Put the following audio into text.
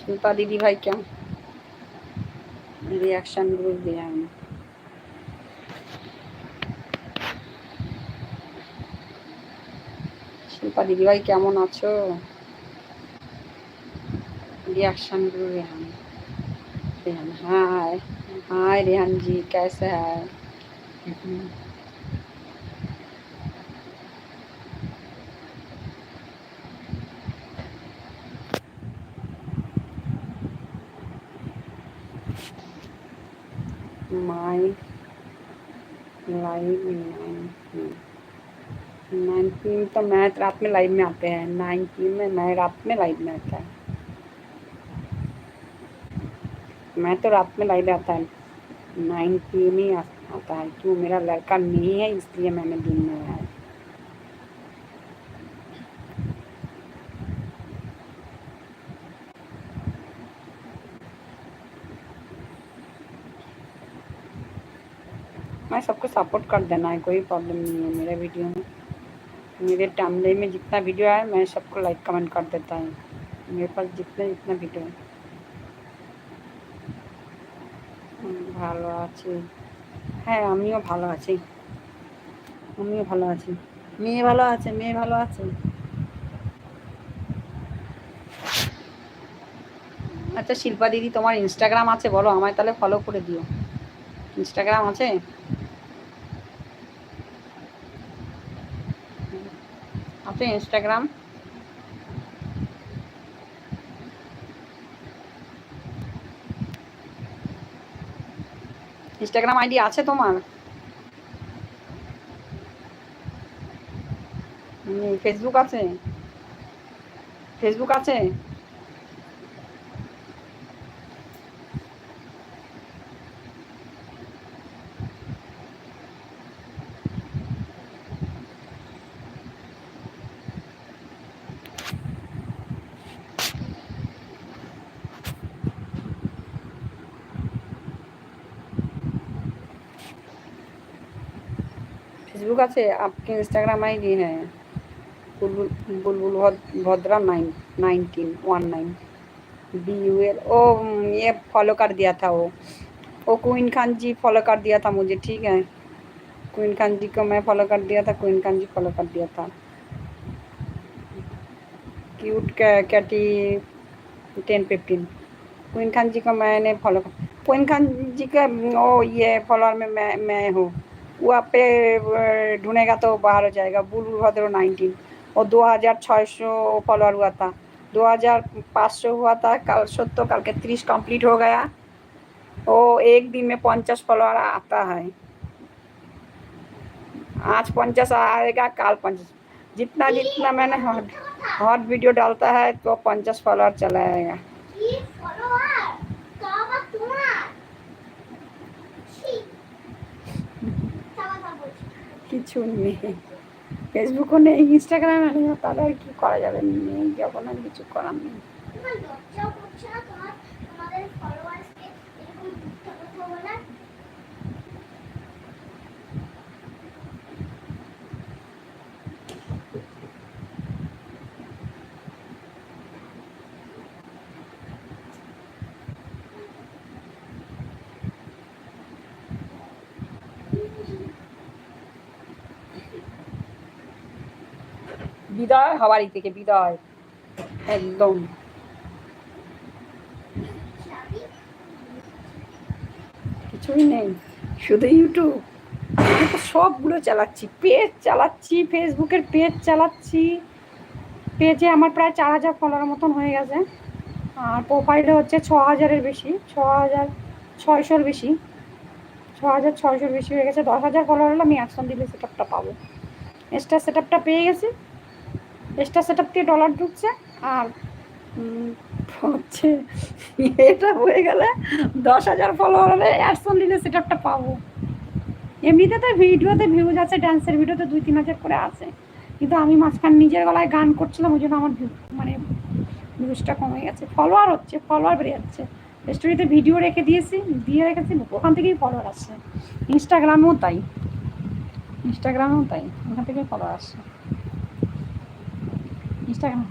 शिल्पा दीदी भाई क्या रिएक्शन ग्रुप दिया है। शिल्पा दीदी भाई কেমন আছো? Reaction group Rehan. Rehan hi. Hi Rehan ji कैसे है? माय लाइव 9 PM तो मैं रात में लाइव में आते हैं। 9 PM में मैं रात में लाइव में आता है। मैं तो रात में लाइव आता है। 9 PM ही आता है। क्यों मेरा लड़का नहीं है इसलिए मैंने दिन में आया। मैं सबको सपोर्ट कर देना है, कोई प्रॉब्लम नहीं है मेरे वीडियो में। मेरे टाइमलाइन में जितना वीडियो आए मैं सबको लाइक कमेंट कर देता हूँ। मेरे पास जितना जितना वीडियो है। ভালো আছি। হ্যাঁ আমিও ভালো আছি। আমিও ভালো আছি। মেয়ে ভালো আছে, মেয়ে ভালো আছে। আচ্ছা শিল্পা দিদি তোমার ইনস্টাগ্রাম আছে বলো, আমায় তাহলে ফলো করে দিও। ইনস্টাগ্রাম আছে? আছে ইনস্টাগ্রাম? ইনস্টাগ্রাম আইডি আছে তোমার? ফেসবুক আছে? ফেসবুক আছে? फेसबुक আছে? आपके इंस्टाग्राम आईडी है? बुलबुल बुलबुल भद्रा 1919 BUL। ओ ये फॉलो कर दिया था वो क्वीन खान जी फॉलो कर दिया था मुझे, ठीक है। क्वीन खान जी को मैं फॉलो कर दिया था, क्वीन खान जी फॉलो कर दिया था। क्यूट कैटी 10-15 क्वीन खान जी को मैंने फॉलो कर। क्वीन खान जी का ओ ये फॉलोअर में मैं हूँ। वहाँ पे ढूंढेगा तो बाहर हो जाएगा। बुलबुल भद्रो 19 और 2600 फॉलोअर हुआ था। 2500 हुआ था कल। सत्तर कल के 30 कंप्लीट हो गया। ओ एक दिन में 50 फॉलोअर आता है। आज 50 आएगा, कल 50। जितना जितना मैंने हॉट वीडियो डालता है तो 50 फॉलोअर चला आएगा। কিছু নেই, ফেসবুকও নেই, ইনস্টাগ্রামে নেই, তাহলে আর কি করা যাবে? নেই যখন আর কিছু করার নেই। বিদায় হাওয়ারি থেকে বিদায় একদম। কিছুই নেই, শুধু ইউটিউব। সবগুলো চালাচ্ছি, পেজ চালাচ্ছি, ফেসবুকের পেজ চালাচ্ছি। পেজে আমার প্রায় 4000 ফলোয়ার মতন হয়ে গেছে। আর প্রোফাইলে হচ্ছে 6000-এর বেশি, 6600-র বেশি, 6600-র বেশি হয়ে গেছে। 10,000 ফলোয়ার হলে আমি অ্যাকশন দিলে সেট আপটা পাবো। এক্সট্রা সেট আপটা পেয়ে গেছি। এক্সট্রা সেট আপ দিয়ে ডলার ঢুকছে। আর হচ্ছে এটা হয়ে গেলে 10,000 ফলোয়ার হলে অ্যাডসন দিলে সেট আপটা পাবো। এমনিতে তো ভিডিওতে ভিউজ আছে, ডান্সের ভিডিওতে 2-3 হাজার করে আছে। কিন্তু আমি মাঝখানে নিজের গলায় গান করছিলাম, ওই জন্য আমার মানে ভিউজটা কমে গেছে। ফলোয়ার হচ্ছে, ফলোয়ার বেড়ে যাচ্ছে। স্টোরিতে ভিডিও রেখে দিয়ে রেখেছি, ওখান থেকেই ফলোয়ার আসছে। ইনস্টাগ্রামেও তাই, ওখান থেকেই ফলোয়ার আসছে। ইনস্টাগ্রাম